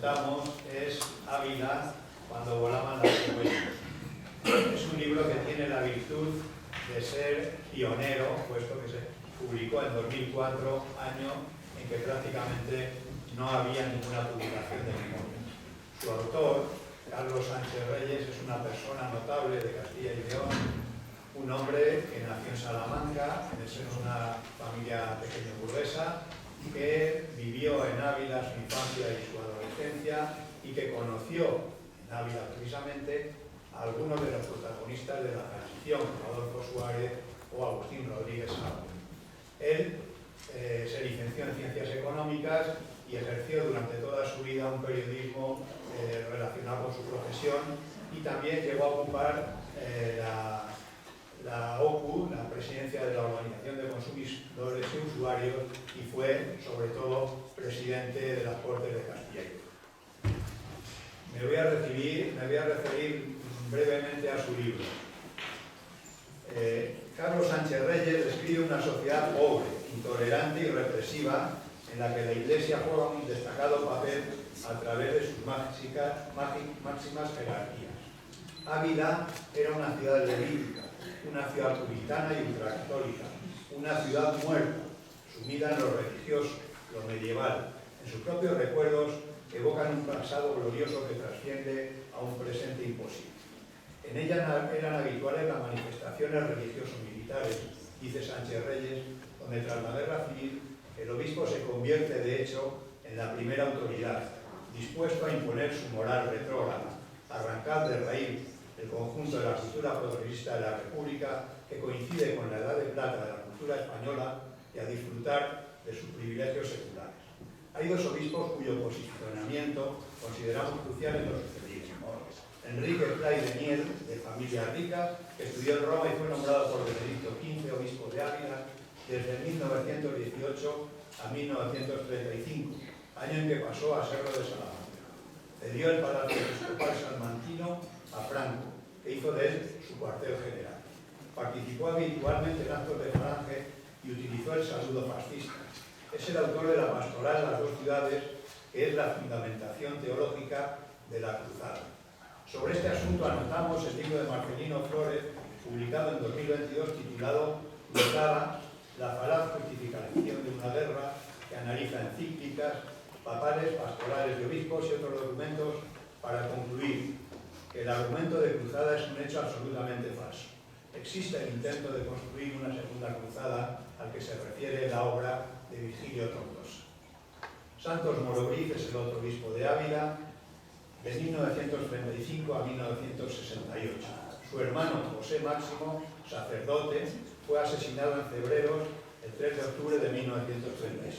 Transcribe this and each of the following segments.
presentamos es Ávila, cuando volaban las cigüeñas. Es un libro que tiene la virtud de ser pionero, puesto que se publicó en 2004, año en que prácticamente no había ninguna publicación de memoria. Su autor, Carlos Sánchez Reyes, es una persona notable de Castilla y León, un hombre que nació en Salamanca, en el seno de una familia pequeña burguesa, que vivió en Ávila su infancia y su adolescencia y que conoció en Ávila precisamente a algunos de los protagonistas de la transición, como Adolfo Suárez o Agustín Rodríguez Sabo. Él se licenció en Ciencias Económicas y ejerció durante toda su vida un periodismo relacionado con su profesión, y también llegó a ocupar la OCU, la presidencia de la Organización de Consumidores y Usuarios, y fue sobre todo presidente de las Cortes de Castilla y León. Me voy a referir brevemente a su libro. Carlos Sánchez Reyes describe una sociedad pobre, intolerante y represiva, en la que la Iglesia juega un destacado papel a través de sus máximas jerarquías. Ávila era una ciudad levítica, una ciudad puritana y ultracatólica, una ciudad muerta, sumida en lo religioso, lo medieval. En sus propios recuerdos evocan un pasado glorioso que trasciende a un presente imposible. En ella eran habituales las manifestaciones religioso-militares, dice Sánchez Reyes, donde tras la guerra civil el obispo se convierte de hecho en la primera autoridad, dispuesto a imponer su moral retrógrada, arrancar de raíz el conjunto de la cultura progresista de la República, que coincide con la edad de plata de la cultura española, y a disfrutar de sus privilegios seculares. Hay dos obispos cuyo posicionamiento consideramos crucial en lo sucedido. Enrique Pray de Miel, de familia rica, que estudió en Roma y fue nombrado por Benedicto XV obispo de Ávila desde 1918 a 1935, año en que pasó a serlo de Salamanca. Cedió el Palacio Episcopal Salmantino a Franco, que hizo de él su cuartel general. Participó habitualmente en actos de falange y utilizó el saludo fascista. Es el autor de la Pastoral Las Dos Ciudades, que es la fundamentación teológica de la Cruzada. Sobre este asunto anotamos el libro de Marcelino Flores, publicado en 2022, titulado Cruzada, la falaz justificación de una guerra, que analiza encíclicas, papales, pastorales de obispos y otros documentos para concluir que el argumento de cruzada es un hecho absolutamente falso. Existe el intento de construir una segunda cruzada al que se refiere la obra de Virgilio Tortosa. Santos Morobriz es el otro obispo de Ávila, de 1935 a 1968. Su hermano José Máximo, sacerdote, fue asesinado en Cebreros el 3 de octubre de 1936.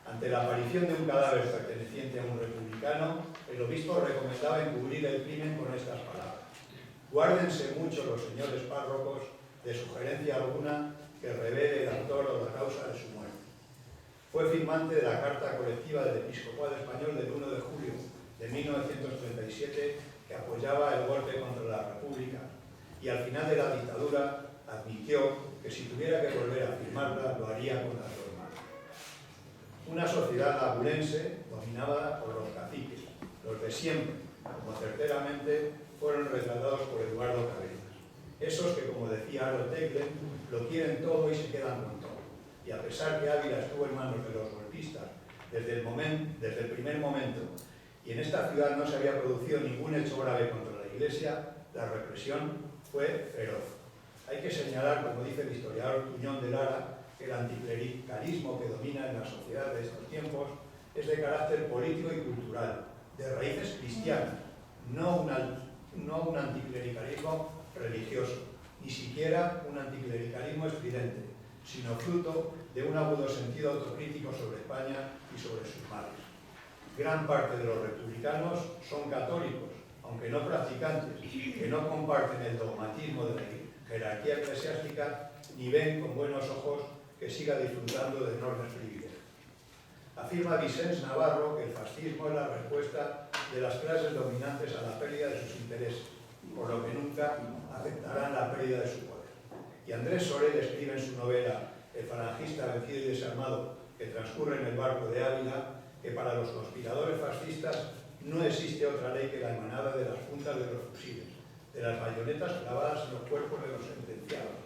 Ante la aparición de un cadáver perteneciente a un republicano, el obispo recomendaba encubrir el crimen con estas palabras: guárdense mucho los señores párrocos de sugerencia alguna que revele el autor o la causa de su muerte. Fue firmante de la Carta Colectiva del Episcopado Español del 1 de julio de 1937, que apoyaba el golpe contra la República, y al final de la dictadura admitió que si tuviera que volver a firmarla lo haría con las dos manos. Una sociedad abulense dominada por los caciques, los de siempre, como certeramente fueron retratados por Eduardo Cabenas. Esos que, como decía Harold Teglen, lo quieren todo y se quedan con todo. Y a pesar que Ávila estuvo en manos de los golpistas desde el primer momento, y en esta ciudad no se había producido ningún hecho grave contra la Iglesia, la represión fue feroz. Hay que señalar, como dice el historiador Tuñón de Lara, que el anticlericalismo que domina en la sociedad de estos tiempos es de carácter político y cultural, de raíces cristianas, no un anticlericalismo religioso, ni siquiera un anticlericalismo estridente, sino fruto de un agudo sentido autocrítico sobre España y sobre sus males. Gran parte de los republicanos son católicos, aunque no practicantes, que no comparten el dogmatismo de la jerarquía eclesiástica ni ven con buenos ojos que siga disfrutando de enormes privilegios. Afirma Vicens Navarro que el fascismo es la respuesta de las clases dominantes a la pérdida de sus intereses, por lo que nunca aceptarán la pérdida de su poder. Y Andrés Sorel escribe en su novela El falangista vencido y desarmado, que transcurre en el barco de Ávila, que para los conspiradores fascistas no existe otra ley que la emanada de las puntas de los fusiles, de las bayonetas clavadas en los cuerpos de los sentenciados,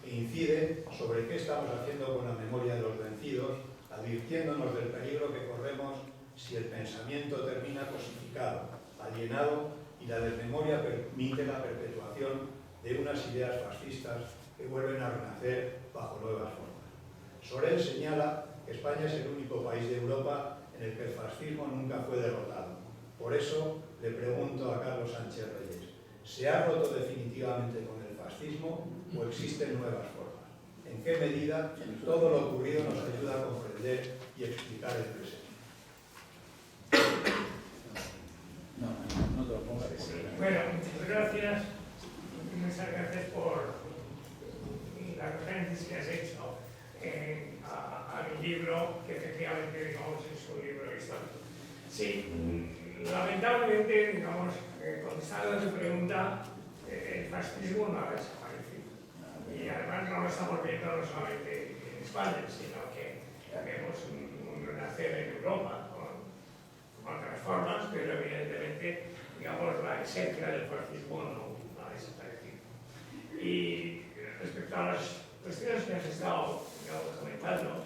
e incide sobre qué estamos haciendo con la memoria de los vencidos, advirtiéndonos del peligro que corremos si el pensamiento termina cosificado, alienado, y la desmemoria permite la perpetuación de unas ideas fascistas que vuelven a renacer bajo nuevas formas. Sorel señala que España es el único país de Europa en el que el fascismo nunca fue derrotado. Por eso le pregunto a Carlos Sánchez Reyes, ¿se ha roto definitivamente con el fascismo o existen nuevas formas? ¿En qué medida todo lo ocurrido nos ayuda a comprender y explicar el presente? No te lo pongas. Bueno, muchas gracias. Muchas gracias por las referencias que has hecho a mi libro, que efectivamente, digamos, es un libro histórico. Sí, lamentablemente, digamos, contestando a tu pregunta, el fascismo no ha desaparecido. Y además no lo estamos viendo no solamente en España, sino que vemos un renacer en Europa con otras formas, pero evidentemente, digamos, la esencia del fascismo no ha desaparecido. Y respecto a las cuestiones que has estado, digamos, comentando,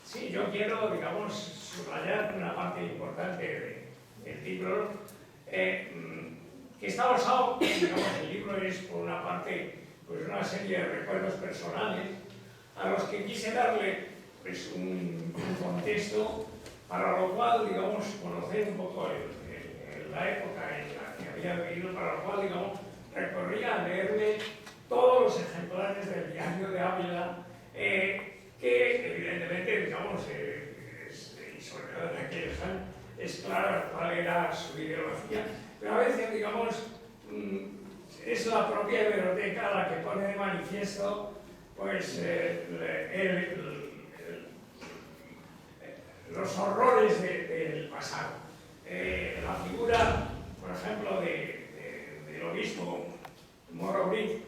sí, yo quiero, digamos, subrayar una parte importante del libro, que está basado, digamos, el libro es por una parte, pues una serie de recuerdos personales a los que quise darle, pues, un contexto, para lo cual, digamos, conocer un poco la época en la que había vivido, para lo cual, digamos, recorría a leerme todos los ejemplares del Diario de Ávila, que evidentemente, digamos, y sobre todo en aquellos años, es claro cuál era su ideología, pero a veces, digamos, es la propia hemeroteca la que pone de manifiesto, pues, los horrores del pasado. La figura, por ejemplo, del obispo Moro-Brit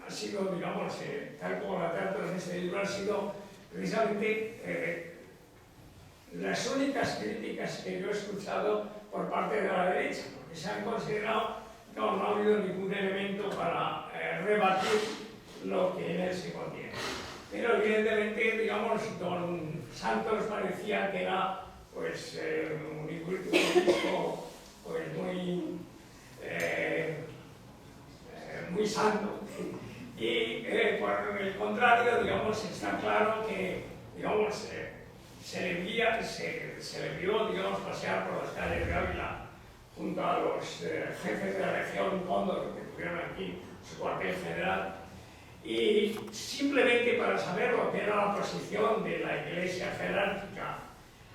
ha sido, digamos, tal como la trato en este libro, han sido precisamente las únicas críticas que yo he escuchado por parte de la derecha, porque se han considerado que no ha habido ningún elemento para rebatir lo que en él se contiene. Pero evidentemente, digamos, don Santos parecía que era, pues, un obispo, pues, muy santo. Y por el contrario, digamos, está claro que, digamos, se le vio, digamos, pasear por las calles de Ávila junto a los jefes de la región Cóndor, que tuvieron aquí su cuartel general, y simplemente para saber lo que era la posición de la Iglesia jerárquica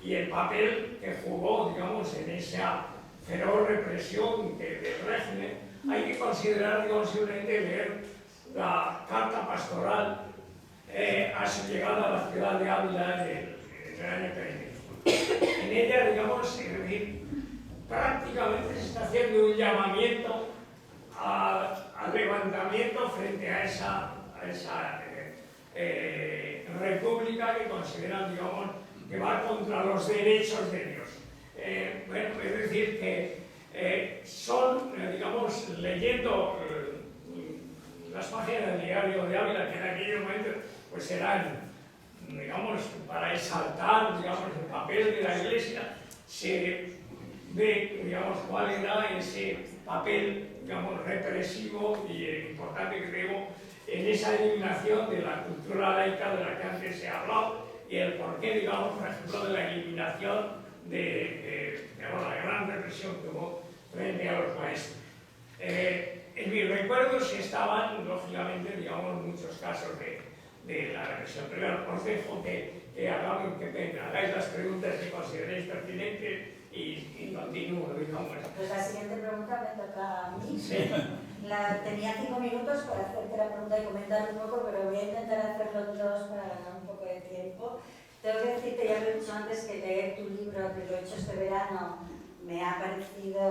y el papel que jugó, digamos, en esa feroz represión del régimen, hay que considerar, digamos, simplemente leer la carta pastoral a su llegada a la ciudad de Ávila en el año 35. En ella, digamos, es decir, prácticamente se está haciendo un llamamiento al levantamiento frente a esa república que consideran, digamos, que va contra los derechos de Dios. Bueno, es decir, que son, digamos, leyendo las páginas del Diario de Ávila, que en aquellos momentos pues eran, digamos, para exaltar, digamos, el papel de la Iglesia, se ve, digamos, cuál era ese papel, digamos, represivo y importante que tenemos en esa eliminación de la cultura laica de la que antes se ha hablado y el porqué, digamos, por ejemplo, de la eliminación de la gran represión que hubo frente a los maestros. En mis recuerdos estaban, lógicamente, digamos, muchos casos de la represión. Pero os dejo que hagáis las preguntas que consideréis pertinentes y continúo, digamos. Pues la siguiente pregunta me toca a mí. Sí. Tenía 5 minutos para hacerte la pregunta y comentar un poco, pero voy a intentar hacerlo en 2 para ganar un poco de tiempo. Tengo que decirte, ya lo he dicho antes, que leer tu libro, que lo he hecho este verano, me ha parecido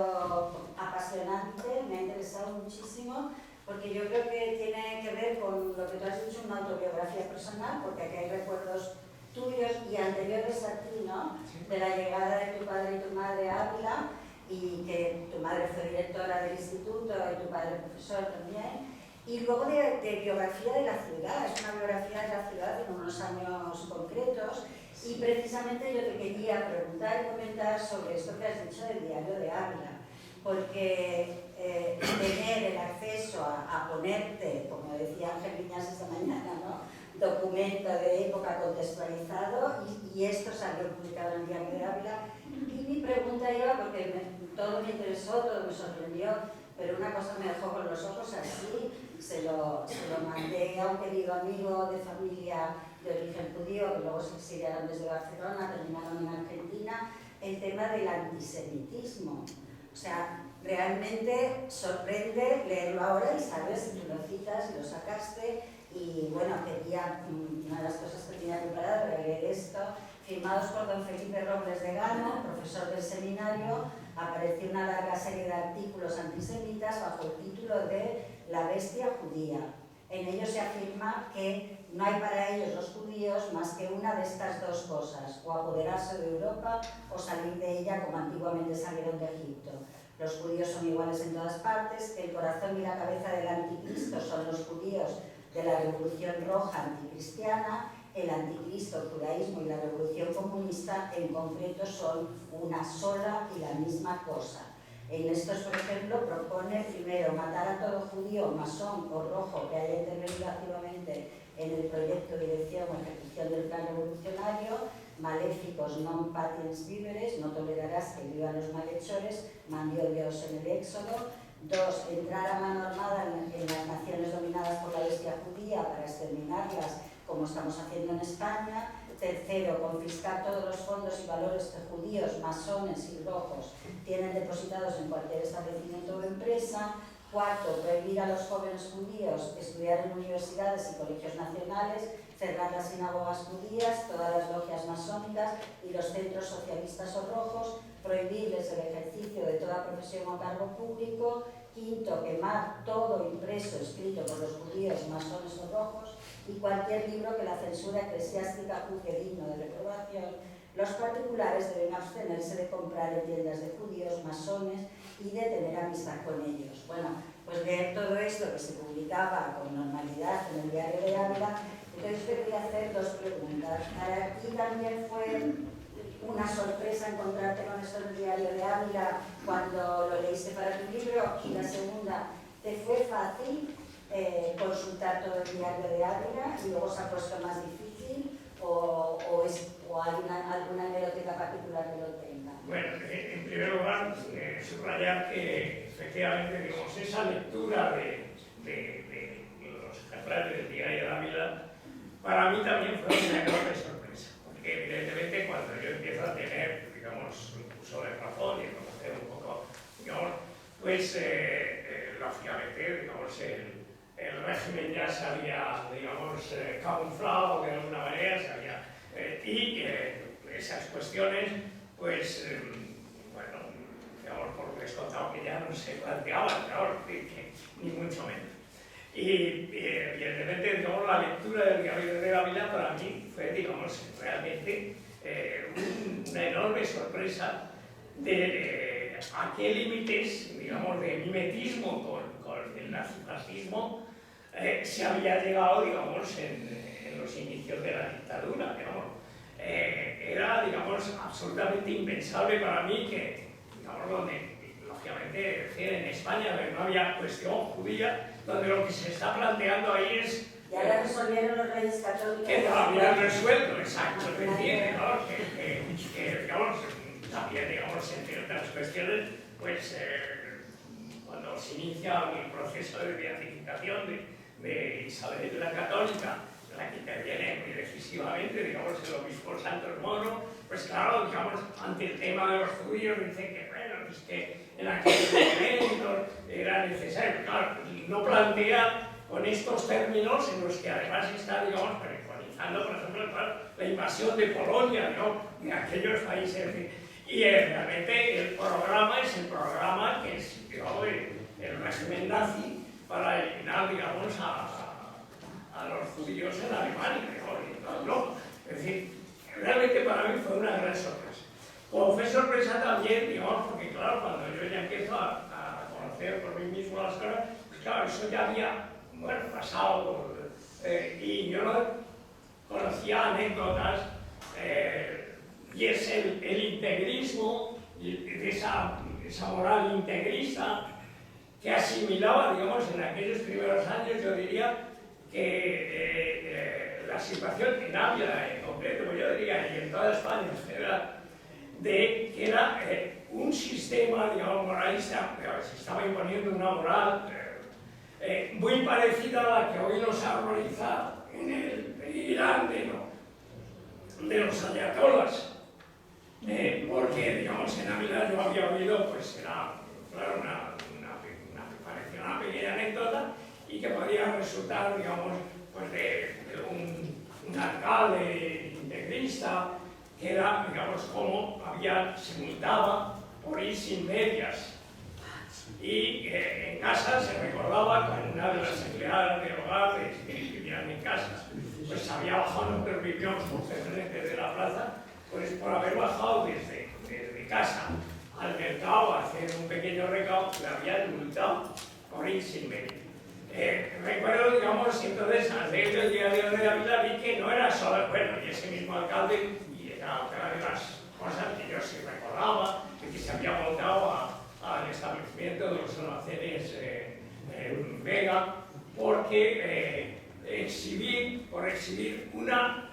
apasionante, me ha interesado muchísimo, porque yo creo que tiene que ver con lo que tú has dicho, una autobiografía personal, porque aquí hay recuerdos tuyos y anteriores a ti, ¿no? De la llegada de tu padre y tu madre a Ávila, y que tu madre fue directora del instituto y tu padre profesor también. Y luego de biografía de la ciudad, es una biografía de la ciudad en unos años concretos. Y precisamente yo te quería preguntar y comentar sobre esto que has dicho del diario de Ávila, porque tener el acceso a ponerte, como decía Ángel Viñas esta mañana, ¿no? Documento de época contextualizado, y esto salió publicado en el diario de Ávila. Y mi pregunta iba, porque todo me interesó, todo me sorprendió, pero una cosa me dejó con los ojos así, se lo mandé a un querido amigo de familia de origen judío, que luego se exiliaron desde Barcelona, terminaron en Argentina, el tema del antisemitismo. O sea, realmente sorprende leerlo ahora y sabes si tú lo citas y lo sacaste. Y bueno, quería, una de las cosas que tenía preparado era leer esto, firmados por don Felipe Robles de Gano, profesor del seminario. Apareció una larga serie de artículos antisemitas bajo el título de La bestia judía. En ellos se afirma que no hay para ellos los judíos más que una de estas dos cosas, o apoderarse de Europa o salir de ella como antiguamente salieron de Egipto. Los judíos son iguales en todas partes, el corazón y la cabeza del anticristo son los judíos de la Revolución Roja anticristiana, el anticristo, el judaísmo y la Revolución Comunista en concreto son una sola y la misma cosa. En estos, por ejemplo, propone primero matar a todo judío, masón o rojo que haya intervenido activamente en el proyecto, dirección o ejecución del plan revolucionario, maléficos non patiens víveres, no tolerarás que vivan los malhechores, mandó Dios en el Éxodo. 2. Entrar a mano armada en las naciones dominadas por la bestia judía para exterminarlas, como estamos haciendo en España. 3. Confiscar todos los fondos y valores que judíos, masones y rojos tienen depositados en cualquier establecimiento o empresa. 4. Prohibir a los jóvenes judíos estudiar en universidades y colegios nacionales, cerrar las sinagogas judías, todas las logias masónicas y los centros socialistas o rojos, prohibirles el ejercicio de toda profesión o cargo público. 5. Quemar todo impreso escrito por los judíos, masones o rojos y cualquier libro que la censura eclesiástica juzgue digno de reprobación. Los particulares deben abstenerse de comprar en tiendas de judíos, masones y de tener amistad con ellos. Bueno, pues leer todo esto que se publicaba con normalidad en el diario de Ávila, entonces te quería hacer dos preguntas. Para ti también fue una sorpresa encontrarte con esto en el diario de Ávila cuando lo leíste para tu libro, y la segunda, ¿te fue fácil consultar todo el diario de Ávila y luego se ha puesto más difícil o hay alguna hemeroteca particular que lo tenga? Bueno, en primer lugar, subrayar que efectivamente, digamos, esa lectura de los ejemplares del diario de Ávila para mí también fue una enorme sorpresa, porque evidentemente cuando yo empiezo a tener, digamos, uso de razón y conocer un poco, digamos, pues lógicamente, digamos, el régimen ya se había, digamos, camuflado de alguna manera, y esas cuestiones, pues, bueno, digamos, por descontado que ya no se planteaban, ni mucho menos. Y evidentemente, digamos, la lectura del diario de Ávila para mí fue, digamos, realmente una enorme sorpresa de a qué límites, digamos, de mimetismo con el nazifascismo se había llegado, digamos, en los inicios de la dictadura, digamos. Era, digamos, absolutamente impensable para mí que, digamos, donde, lógicamente, es decir, en España donde no había cuestión judía, donde lo que se está planteando ahí es... Ya la resolvieron los reyes católicos. Que lo habían resuelto, exacto, es decir, digamos, que digamos, también, digamos, entre otras cuestiones, pues, cuando se inicia el proceso de beatificación de Isabel la Católica, la que interviene muy decisivamente, digamos, el obispo Santos Moro, pues claro, digamos, ante el tema de los judíos, dice que, bueno, es que en aquellos momentos era necesario, claro, no plantea con estos términos en los que además está, digamos, preconizando, por ejemplo, claro, la invasión de Polonia, ¿no?, de aquellos países, y realmente el programa es el programa que es, digamos, el régimen nazi para eliminar, digamos, a los judíos en Alemania, digamos, no. Es decir, realmente para mí fue una gran sorpresa. Como fue sorpresa también, digamos, porque claro, cuando yo ya empiezo a conocer por mí mismo las cosas, pues claro, eso ya había, bueno, pasado, y yo no conocía anécdotas, y es el integrismo, y esa moral integrista que asimilaba, digamos, en aquellos primeros años, yo diría que la situación en Ávila en concreto, pues yo diría, y en toda España en general, de que era un sistema, digamos, moralista, se estaba imponiendo una moral muy parecida a la que hoy nos ha organizado en el Irán de los ayatolás, porque, digamos, en Ávila yo había oído, pues era, claro, parecía una pequeña anécdota y que podía resultar, digamos, pues de un alcalde integrista, que era, digamos, como se multaba por ir sin medias. Y en casa se recordaba con una de las empleadas del hogar que vivían en casa, pues había bajado, nosotros vivíamos enfrente de la plaza, pues por haber bajado desde casa al mercado a hacer un pequeño recado, le habían multado por ir sin medias. Recuerdo, digamos, entonces, al leer el diario de Ávila vi que no era solo, bueno, y ese mismo alcalde, y era otra de las cosas que yo sí recordaba, de que se había montado al establecimiento de los almacenes en Vega, porque por exhibir una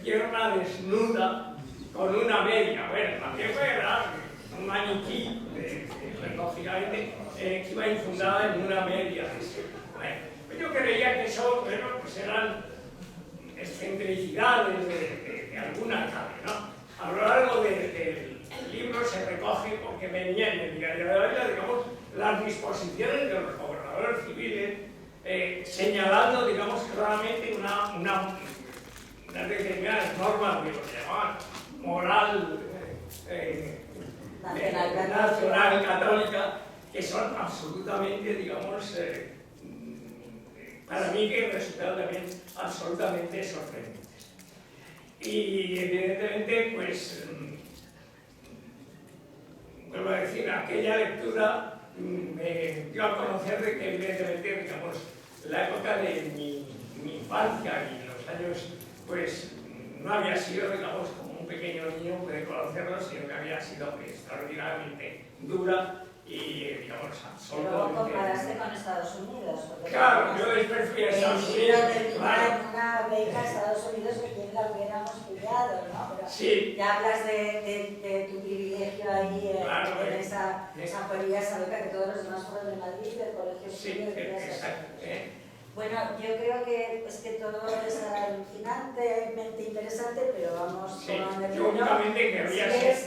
pierna desnuda con una media, bueno, también era un maniquí, lógicamente, que iba infundada en una media. Bueno, pues yo creía que eso, bueno, pues eran excentricidades de alguna clave, ¿no? A lo largo del libro se recoge, porque venía en el diario de Ávila, digamos, las disposiciones de los gobernadores civiles, señalando, digamos, claramente unas determinadas normas de lo que llamaban moral nacional católica, que son absolutamente, digamos, para mí que resultaron también absolutamente sorprendentes. Y evidentemente, pues, vuelvo a decir, aquella lectura me dio a conocer de que evidentemente, digamos, la época de mi infancia y los años, pues, no había sido, digamos, como un pequeño niño puede conocerlo, sino que había sido extraordinariamente dura y, digamos, absolutamente... Luego comparaste con Estados Unidos. Claro, yo después fui a Estados Unidos. Claro. Una beca a Estados Unidos que quien la hubiéramos pillado, ¿no? Pero sí. Ya hablas de tu privilegio ahí claro, en esa joyería, esa beca que todos los demás fueron de Madrid, del colegio. Sí, exacto. Bueno, yo creo que todo es alucinantemente interesante, pero vamos con el... Yo únicamente querría ser...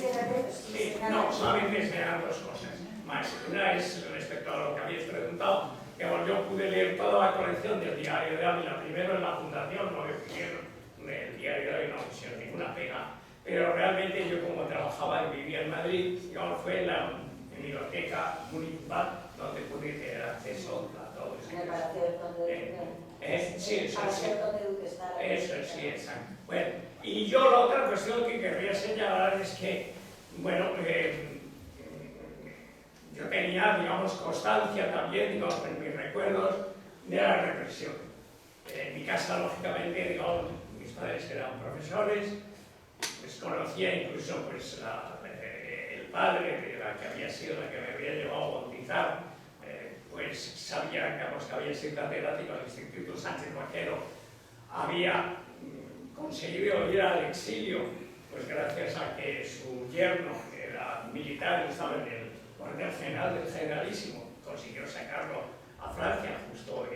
no, solamente serán dos cosas más. Una es respecto a lo que habéis preguntado, que yo pude leer toda la colección del diario de Ávila, primero en la fundación, no el diario de Ávila no pusieron ninguna pega, pero realmente yo como trabajaba y vivía en Madrid, digamos, fue en la biblioteca municipal donde pude tener acceso a todo eso. En el Palacio del Conde de Duque. Sí, eso sí. Eso sí, exacto. Bueno, y yo la otra cuestión que querría señalar es que, bueno, yo tenía, digamos, constancia también, digamos, en mis recuerdos de la represión. En mi casa, lógicamente, digamos, mis padres eran profesores, pues conocía incluso pues, el padre de la que había sido la que me había llevado a bautizar, pues sabía, digamos, que había sido catedrático del Instituto Sánchez Vaquero, había conseguido ir al exilio, pues gracias a que su yerno, que era militar, estaba en el cuartel general del Generalísimo, consiguió sacarlo a Francia justo,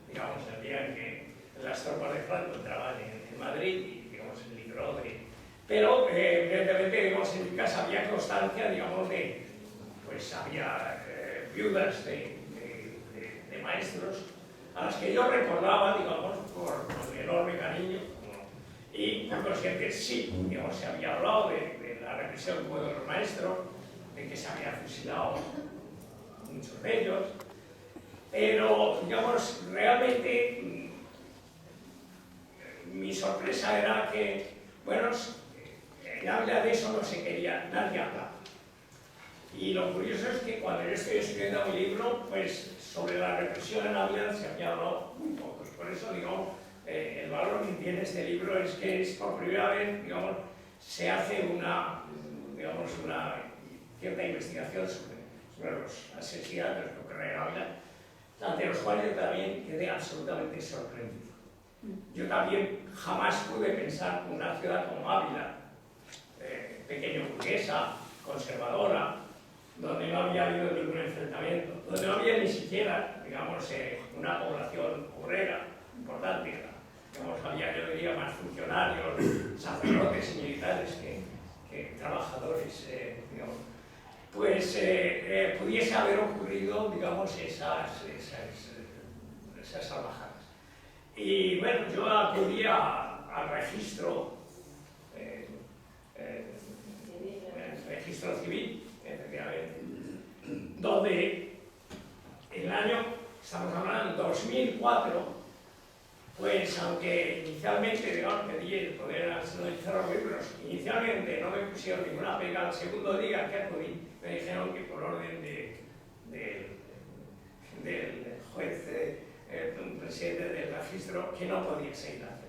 digamos, el día en que las tropas de Franco entraban en Madrid y, digamos, se libró de... Pero, evidentemente, digamos, en mi casa había constancia, digamos, pues había viudas de maestros a las que yo recordaba, digamos, por enorme cariño, y por consiguiente sí, digamos, se había hablado de la represión que hubo de los maestros, de que se había fusilado muchos de ellos, pero, digamos, realmente mi sorpresa era que Bueno, en Ávila de eso no se quería nadie hablar. Y lo curioso es que cuando yo estoy escribiendo mi libro, pues sobre la represión en Ávila se había hablado muy poco. Por eso, digamos, el valor que tiene este libro es que es por primera vez, digamos, se hace una cierta investigación sobre los asesinatos que ocurren en Ávila, ante los cuales yo también quedé absolutamente sorprendido. Yo también jamás pude pensar que una ciudad como Ávila, pequeña burguesa, conservadora, donde no había habido ningún enfrentamiento, donde no había ni siquiera, digamos, una población obrera importante, digamos, había, yo diría, más funcionarios, sacerdotes y militares que trabajadores, digamos, pues pudiese haber ocurrido, digamos, esas salvajadas. Y bueno, yo acudí al registro, el registro civil, efectivamente, donde en el año, estamos hablando de 2004, pues aunque inicialmente, digamos, pedí el poder analizar los libros, inicialmente no me pusieron ninguna pega, al segundo día que acudí me dijeron que por orden del juez, presidente del registro, que no podía seguir haciendo.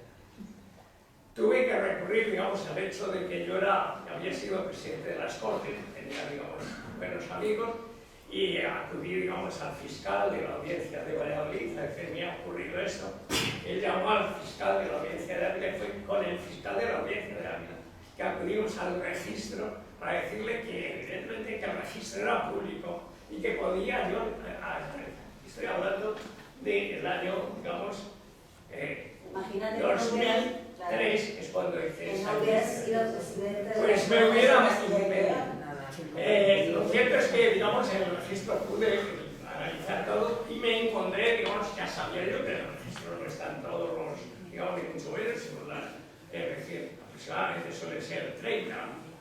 Tuve que recurrir, digamos, al hecho de que yo había sido presidente de las Cortes, tenía, digamos, buenos amigos, y acudí, digamos, al fiscal de la audiencia de Valladolid, a decir, me ha ocurrido esto. Él llamó al fiscal de la audiencia de Ávila y fue con el fiscal de la audiencia de Ávila que acudimos al registro para decirle que evidentemente que el registro era público y que podía yo, estoy hablando del año, digamos, Imagínate 2003, es cuando hice que esa no hubiera audiencia. sido presidente de Pues la me hubiera Corte. lo cierto es que, digamos, en el registro pude analizar todo y me encontré, digamos, ya sabía yo que en el registro no están todos los, digamos, ni mucho menos, sino es decir, aproximadamente suele ser el 30%,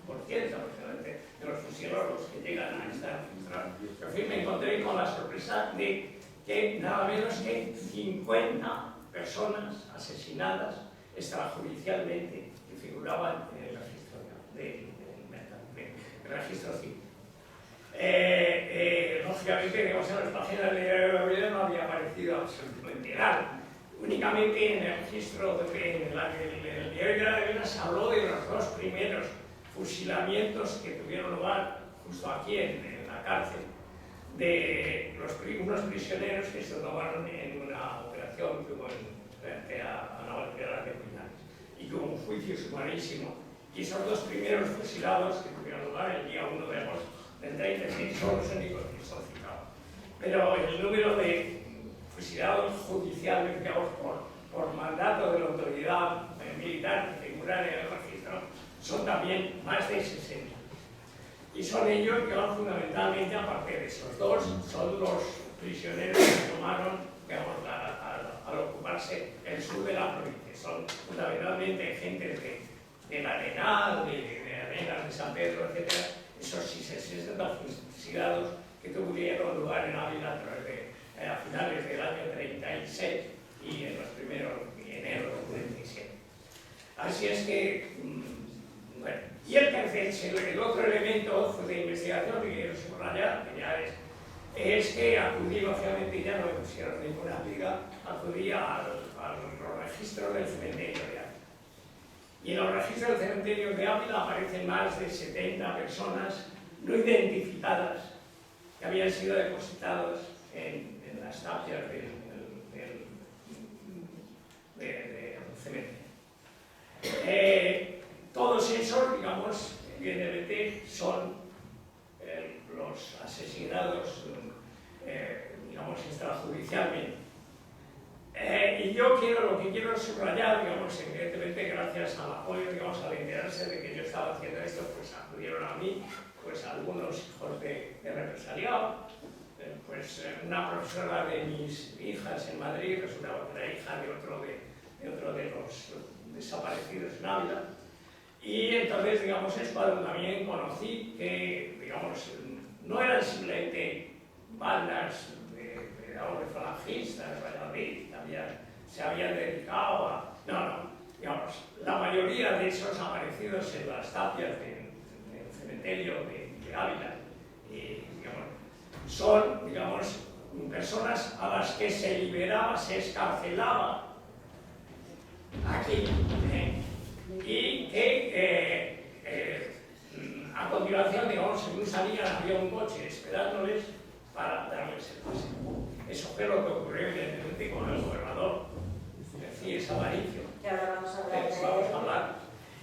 aproximadamente, de los fusilólogos que llegan a estar registrados. Pero en fin, me encontré con la sorpresa de que nada menos que 50 personas asesinadas extrajudicialmente que figuraban en el registro del registro civil. Lógicamente, digamos, en las páginas de la vida no había aparecido absolutamente nada. Únicamente en el registro, en el diario de la Vida se habló de los dos primeros fusilamientos que tuvieron lugar justo aquí en la cárcel, de unos prisioneros que se tomaron en una operación que hubo frente a Navalcarnero de Pinares y que hubo un juicio sumarísimo. Y esos dos primeros fusilados que tuvieron lugar el día 1 de agosto del 36 son los únicos que son citados. Pero el número de fusilados judicialmente, digamos, por mandato de la autoridad militar que figuran en el registro son también más de 60. Y son ellos que van fundamentalmente, aparte de esos dos, son los prisioneros que tomaron, digamos, al ocuparse el sur de la provincia. Son fundamentalmente gente del Arenal, de Arenas, de San Pedro, etc. Esos 60 fusilados que tuvieron lugar en Ávila a finales del año 36 y en los primeros enero del 37. Así es que, bueno, y el otro elemento de investigación que quiero subrayar, que ya es que acudí, lógicamente, ya no me pusieron ninguna liga, acudí a los registros del cementerio de Ávila. Y en los registros del cementerio de Ávila aparecen más de 70 personas no identificadas que habían sido depositados en las tapias del cementerio. Todos esos, digamos, evidentemente son los asesinados, digamos, extrajudicialmente. Y yo lo que quiero subrayar, digamos, evidentemente gracias al apoyo, digamos, al enterarse de que yo estaba haciendo esto, pues acudieron a mí, pues algunos hijos de represaliado, pues una profesora de mis hijas en Madrid, resultaba que era hija de otro de los desaparecidos en Ávila, y entonces, digamos, es cuando también conocí que, digamos, no eran simplemente bandas de falangistas, Valladolid, se habían dedicado a... No, digamos, la mayoría de esos aparecidos en las tapias del cementerio de Ávila, digamos, son, digamos, personas a las que se liberaba, se escarcelaba aquí, y que a continuación, digamos, según salían, había un coche esperándoles para darles el paseo. Eso fue lo que ocurrió evidentemente con el gobernador Cíes Aparicio. Que ahora vamos a hablar de Vamos a hablar.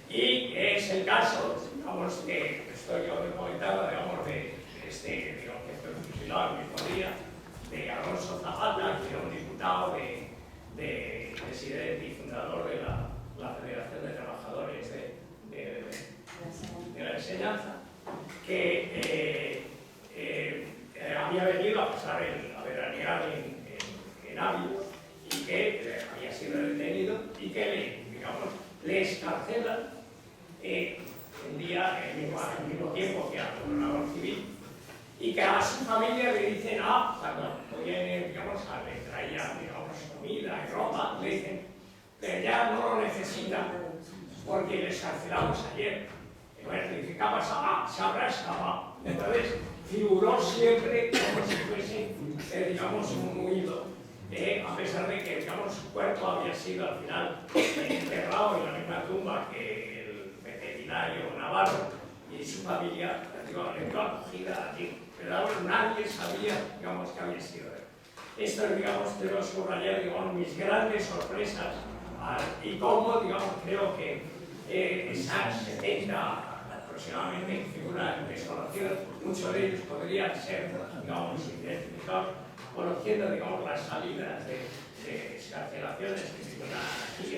Y es el caso, digamos, que estoy yo comentando, digamos, de este, digamos, que fue fusilado el mismo día, de Alonso Zapata, que era un diputado de presidente y fundador de la Federación de Trabajadores de la Enseñanza, que había venido a pasar a veranear en Ávila y que había sido detenido y que le escarcelan el mismo tiempo que al gobernador civil, y que a su familia le dicen, cuando viene, digamos, le traían, digamos, comida y ropa, le dicen, pero ya no lo necesitan porque le escarcelamos ayer. Y bueno, le dice, ¿qué ha pasado? Se habrá escapado. Entonces, figuró siempre como si fuese, digamos, un huido, a pesar de que, digamos, su cuerpo había sido al final enterrado en la misma tumba que el veterinario Navarro, y su familia, digo, le dio acogida allí. Pero nadie sabía, digamos, que había sido él. Esto es, digamos, quiero subrayar, digamos, mis grandes sorpresas y cómo, digamos, creo que esas 70 aproximadamente figuras desconocidas, muchos de ellos podrían ser, digamos, identificados, conociendo, digamos, las salidas de excarcelaciones que figuran aquí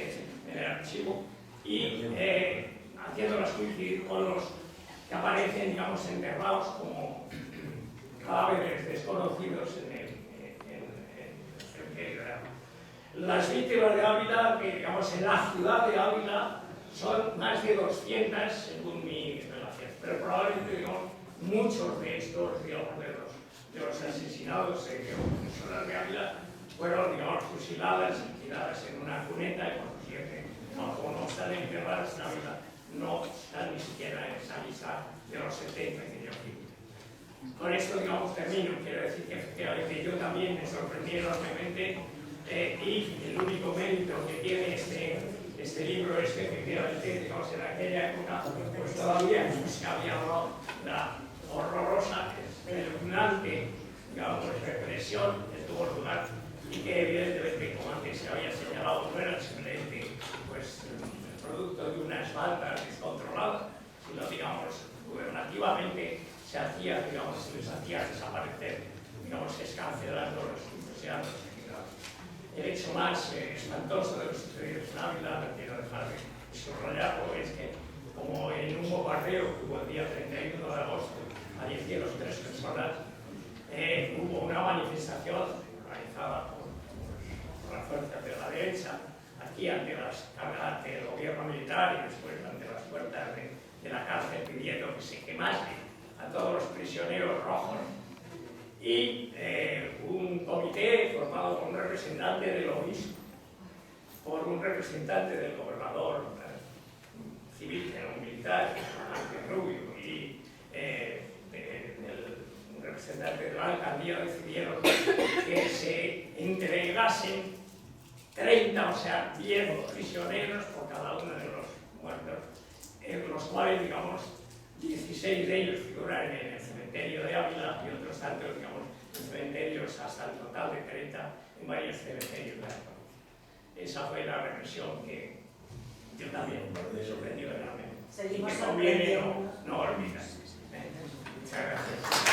en el archivo y haciéndolas coincidir con los que aparecen, digamos, enterrados como cadáveres desconocidos en el cementerio de Ávila. Las víctimas de Ávila, que, digamos, en la ciudad de Ávila son más de 200 según mi relación, pero probablemente, digamos, muchos de estos, digamos, de los asesinados de personas de Ávila fueron, digamos, fusiladas y tiradas en una cuneta, y por consiguiente, como no están enterradas en Ávila, no están ni siquiera en esa lista de los 70 que yo digo. Con esto, digamos, termino. Quiero decir que efectivamente yo también me sorprendí enormemente y el único mérito que tiene este libro es que efectivamente, digamos, en aquella época pues todavía no se había dado la horrorosa, espeluznante, digamos, represión que tuvo lugar y que evidentemente, como antes se había señalado, no era simplemente pues, el producto de unas bandas descontroladas, sino, digamos, gubernativamente se hacía, digamos, se les hacía desaparecer, digamos, escarcelándolos y fusilándolos. El hecho más espantoso de los sucedidos en Ávila, quiero dejar de subrayarlo, es que, como en un bombardeo que hubo el día 31 de agosto, fallecieron 3 personas, hubo una manifestación organizada por las fuerzas de la derecha, aquí ante el gobierno militar y después ante las puertas de la cárcel, pidiendo que se quemase a todos los prisioneros rojos, y un comité formado por un representante del obispo, por un representante del gobernador civil, que era un militar, Rubio, y un representante de la alcaldía, decidieron que se entregasen 30, o sea, 10 prisioneros por cada uno de los muertos, en los cuales, digamos, 16 de ellos figuran en el cementerio de Ávila y otros tantos, digamos, en cementerios hasta el total de 30 en varios cementerios de Ávila. Esa fue la represión que yo también me sorprendió enormemente. Seguimos y que conviene no olvidar. Muchas gracias.